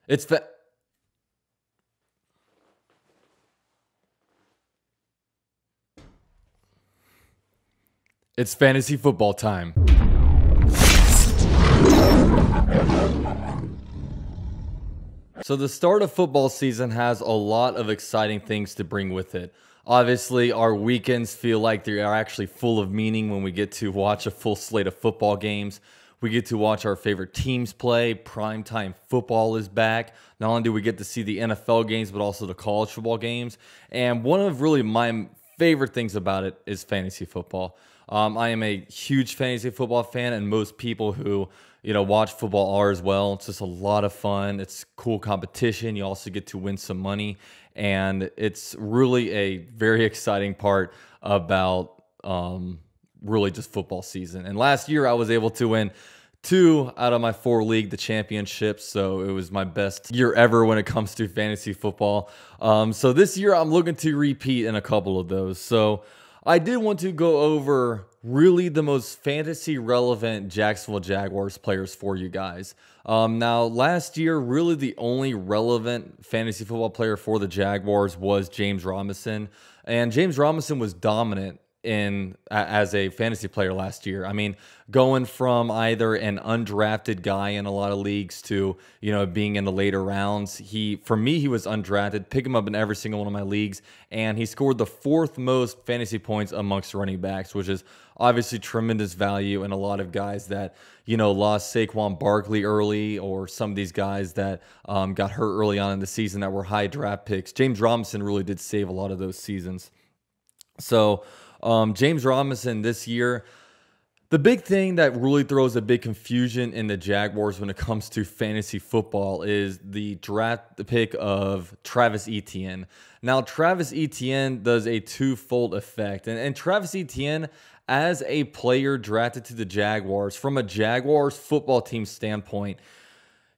It's fa- it's fantasy football time. So the start of football season has a lot of exciting things to bring with it. Obviously, our weekends feel like they are actually full of meaning when we get to watch a full slate of football games. We get to watch our favorite teams play. Primetime football is back. Not only do we get to see the NFL games, but also the college football games. And one of really my favorite things about it is fantasy football. I am a huge fantasy football fan, and most people who watch football are as well. It's just a lot of fun. It's cool competition. You also get to win some money, and it's really a very exciting part about really just football season. And last year, I was able to win 2 out of my 4 league the championships, so it was my best year ever when it comes to fantasy football. So this year, I'm looking to repeat in a couple of those. So I did want to go over really the most fantasy relevant Jacksonville Jaguars players for you guys. Now, last year, really the only relevant fantasy football player for the Jaguars was James Robinson. And James Robinson was dominant as a fantasy player last year. I mean, going from either an undrafted guy in a lot of leagues to, being in the later rounds. For me, he was undrafted, pick him up in every single one of my leagues, and he scored the 4th most fantasy points amongst running backs, which is obviously tremendous value. And a lot of guys that, lost Saquon Barkley early, or some of these guys that got hurt early on in the season that were high draft picks. James Robinson really did save a lot of those seasons. So, James Robinson this year, the big thing that really throws a big confusion in the Jaguars when it comes to fantasy football is the draft pick of Travis Etienne. Now, Travis Etienne does a twofold effect. And Travis Etienne, as a player drafted to the Jaguars, from a Jaguars football team standpoint,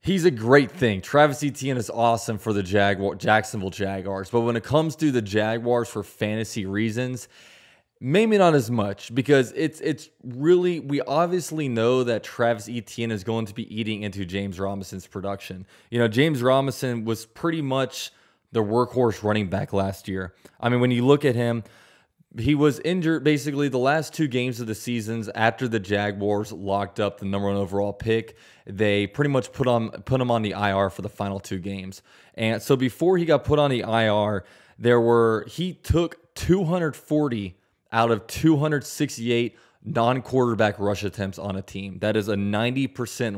he's a great thing. Travis Etienne is awesome for the Jacksonville Jaguars. But when it comes to the Jaguars for fantasy reasons, maybe not as much, because it's really, we obviously know that Travis Etienne is going to be eating into James Robinson's production. James Robinson was pretty much the workhorse running back last year. I mean, when you look at him, he was injured basically the last 2 games of the seasons after the Jaguars locked up the number 1 overall pick. They pretty much put him on the IR for the final 2 games. And so before he got put on the IR, he took 240 out of 268 non-quarterback rush attempts on a team. That is a 90%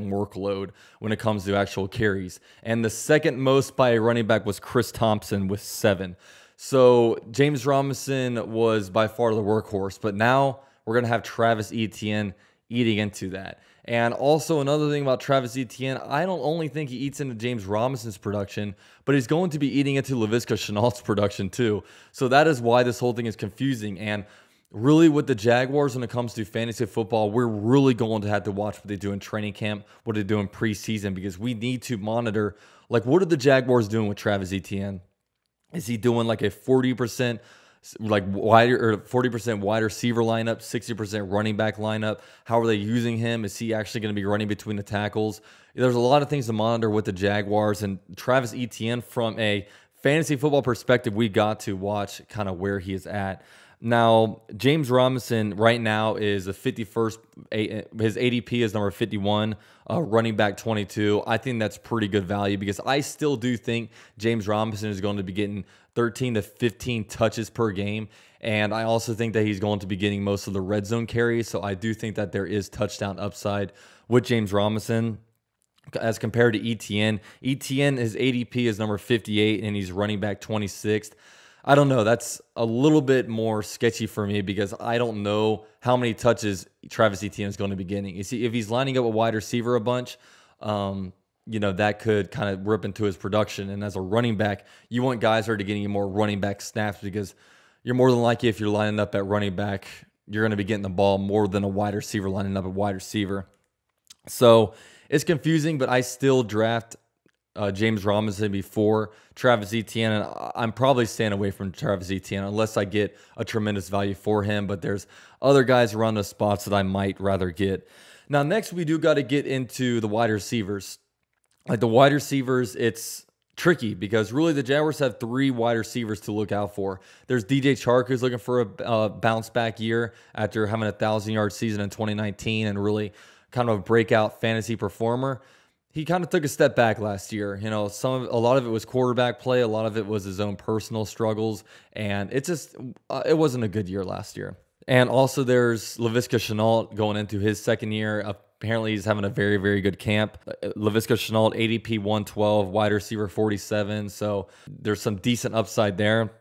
workload when it comes to actual carries. And the second most by a running back was Chris Thompson with 7. So James Robinson was by far the workhorse, but now we're going to have Travis Etienne eating into that. And also another thing about Travis Etienne, I don't only think he eats into James Robinson's production, but he's going to be eating into Leviska Shenault's production too. So that is why this whole thing is confusing. And really with the Jaguars, when it comes to fantasy football, we're really going to have to watch what they do in training camp, what they do in preseason, because we need to monitor, like, what are the Jaguars doing with Travis Etienne? Is he doing like a 40% wider or 40% wide receiver lineup, 60% running back lineup? How are they using him? Is he actually going to be running between the tackles? There's a lot of things to monitor with the Jaguars, and Travis Etienne, from a fantasy football perspective, we got to watch kind of where he is at. Now, James Robinson right now is the 51st. His ADP is number 51, running back 22. I think that's pretty good value, because I still do think James Robinson is going to be getting 13 to 15 touches per game. And I also think that he's going to be getting most of the red zone carries. So I do think that there is touchdown upside with James Robinson as compared to Etienne. Etienne, his ADP is number 58, and he's running back 26th. I don't know. That's a little bit more sketchy for me, because I don't know how many touches Travis Etienne is going to be getting. You see, if he's lining up a wide receiver a bunch, that could kind of rip into his production. And as a running back, you want guys who are getting you more running back snaps, because you're more than likely, if you're lining up at running back, you're going to be getting the ball more than a wide receiver lining up at wide receiver. So it's confusing, but I still draft James Robinson before Travis Etienne, and I'm probably staying away from Travis Etienne unless I get a tremendous value for him, but there's other guys around those spots that I might rather get. Now, next we do got to get into the wide receivers. Like the wide receivers, it's tricky because really the Jaguars have 3 wide receivers to look out for. There's DJ Charcus looking for a bounce back year after having a 1,000-yard season in 2019 and really kind of a breakout fantasy performer. He kind of took a step back last year. You know, a lot of it was quarterback play, a lot of it was his own personal struggles, and it wasn't a good year last year. And also there's Leviska Shenault going into his second year. Apparently he's having a very, very good camp. Leviska Shenault, ADP 112, wide receiver 47. So there's some decent upside there.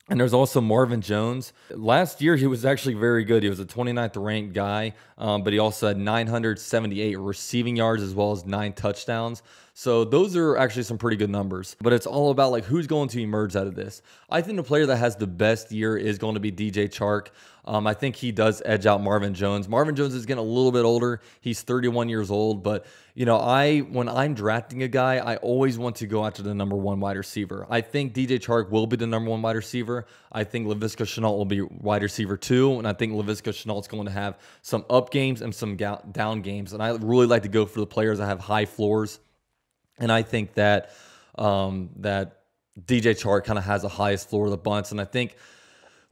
And there's also Marvin Jones. Last year, he was actually very good. He was a 29th ranked guy, but he also had 978 receiving yards as well as 9 touchdowns. So those are actually some pretty good numbers. But it's all about like who's going to emerge out of this. I think the player that has the best year is going to be DJ Chark. I think he does edge out Marvin Jones. Marvin Jones is getting a little bit older. He's 31 years old, but you know, when I'm drafting a guy, I always want to go after the number 1 wide receiver. I think DJ Chark will be the number 1 wide receiver. I think Leviska Shenault will be wide receiver 2, and I think Leviska Shenault is going to have some up games and some down games. And I really like to go for the players that have high floors, and I think that that DJ Chark kind of has the highest floor of the bunch, and I think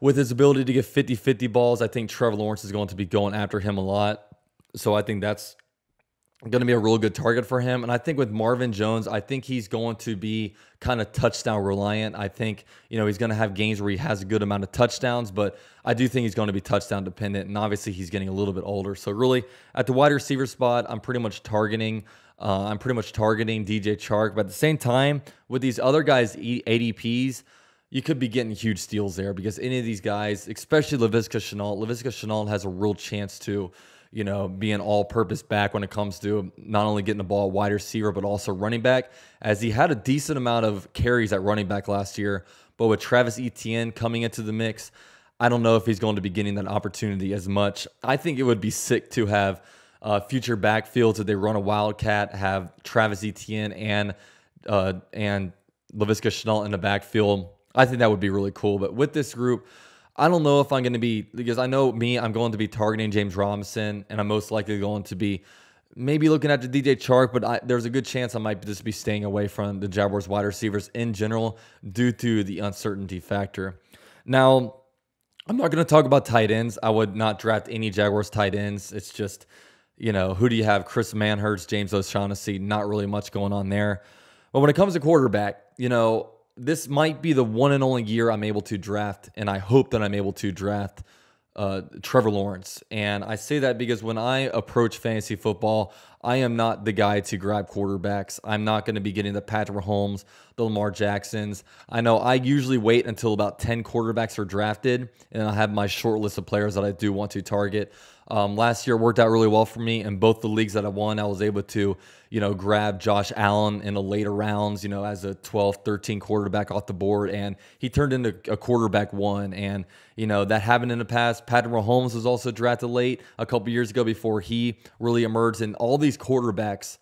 with his ability to get 50-50 balls, I think Trevor Lawrence is going to be going after him a lot. So I think that's going to be a real good target for him. And I think with Marvin Jones, I think he's going to be kind of touchdown reliant. I think, you know, he's going to have games where he has a good amount of touchdowns, but I do think he's going to be touchdown dependent. And obviously he's getting a little bit older. So really at the wide receiver spot, I'm pretty much targeting DJ Chark. But at the same time, with these other guys' ADPs, you could be getting huge steals there because any of these guys, especially Leviska Shenault has a real chance to, you know, be an all-purpose back when it comes to not only getting the ball wide receiver, but also running back, as he had a decent amount of carries at running back last year. But with Travis Etienne coming into the mix, I don't know if he's going to be getting that opportunity as much. I think it would be sick to have future backfields if they run a wildcat, have Travis Etienne and Leviska Shenault in the backfield. I think that would be really cool. But with this group, I don't know if I'm going to be, because I know I'm going to be targeting James Robinson, and I'm most likely going to be maybe looking at the DJ Chark, but there's a good chance I might just be staying away from the Jaguars wide receivers in general due to the uncertainty factor. Now, I'm not going to talk about tight ends. I would not draft any Jaguars tight ends. It's just, you know, who do you have? Chris Manhertz, James O'Shaughnessy, not really much going on there. But when it comes to quarterback, you know, this might be the one and only year I'm able to draft, and I hope that I'm able to draft Trevor Lawrence. And I say that because when I approach fantasy football, I am not the guy to grab quarterbacks. I'm not going to be getting the Patrick Mahomes, the Lamar Jacksons. I know I usually wait until about 10 quarterbacks are drafted, and I have my short list of players that I do want to target. Last year worked out really well for me. In both the leagues that I won, I was able to, you know, grab Josh Allen in the later rounds, you know, as a 12, 13 quarterback off the board. And he turned into a quarterback 1. And, you know, that happened in the past. Patrick Mahomes was also drafted late a couple years ago before he really emerged. And all these quarterbacks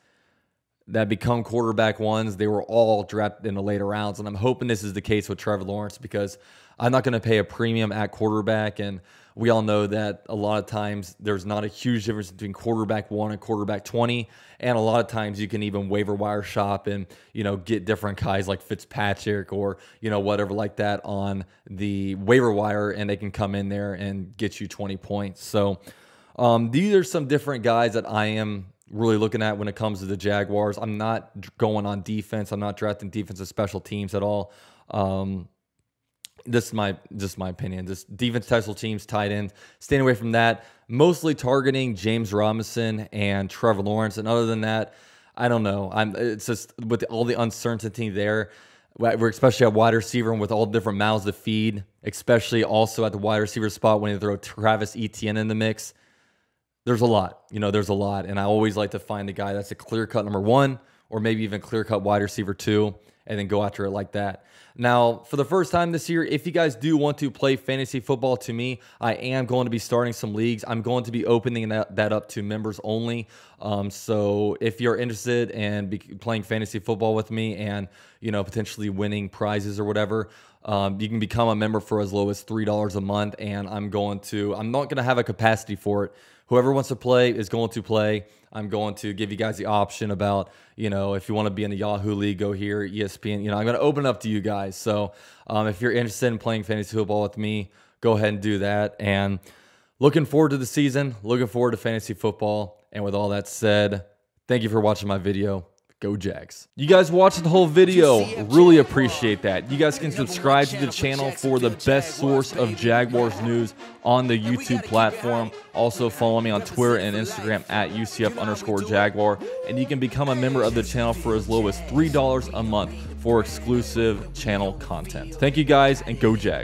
that become quarterback 1s, they were all drafted in the later rounds. And I'm hoping this is the case with Trevor Lawrence because I'm not going to pay a premium at quarterback. And we all know that a lot of times there's not a huge difference between quarterback 1 and quarterback 20. And a lot of times you can even waiver wire shop and, you know, get different guys like Fitzpatrick or, you know, whatever like that on the waiver wire, and they can come in there and get you 20 points. So these are some different guys that I am really looking at when it comes to the Jaguars. I'm not going on defense. I'm not drafting defensive special teams at all. This is my opinion. Just defense, special teams, tight end. Staying away from that. Mostly targeting James Robinson and Trevor Lawrence. And other than that, I don't know. It's just with all the uncertainty there. We're especially at wide receiver and with all different mouths to feed, especially also at the wide receiver spot when you throw Travis Etienne in the mix. There's a lot. You know, there's a lot. And I always like to find the guy that's a clear-cut number 1 or maybe even clear-cut wide receiver 2 and then go after it like that. Now, for the first time this year, if you guys do want to play fantasy football to me, I am going to be starting some leagues. I'm going to be opening that up to members only. So if you're interested in playing fantasy football with me and, you know, potentially winning prizes or whatever, You can become a member for as low as $3 a month, and I'm not going to have a capacity for it. Whoever wants to play is going to play. I'm going to give you guys the option about, if you want to be in the Yahoo League, go here, ESPN. I'm going to open it up to you guys. So if you're interested in playing fantasy football with me, go ahead and do that. And looking forward to the season, looking forward to fantasy football. And with all that said, thank you for watching my video. Go Jags. You guys watched the whole video. Really appreciate that. You guys can subscribe to the channel for the best source of Jaguars news on the YouTube platform. Also follow me on Twitter and Instagram at UCF_Jaguar. And you can become a member of the channel for as low as $3 a month for exclusive channel content. Thank you guys, and go Jags.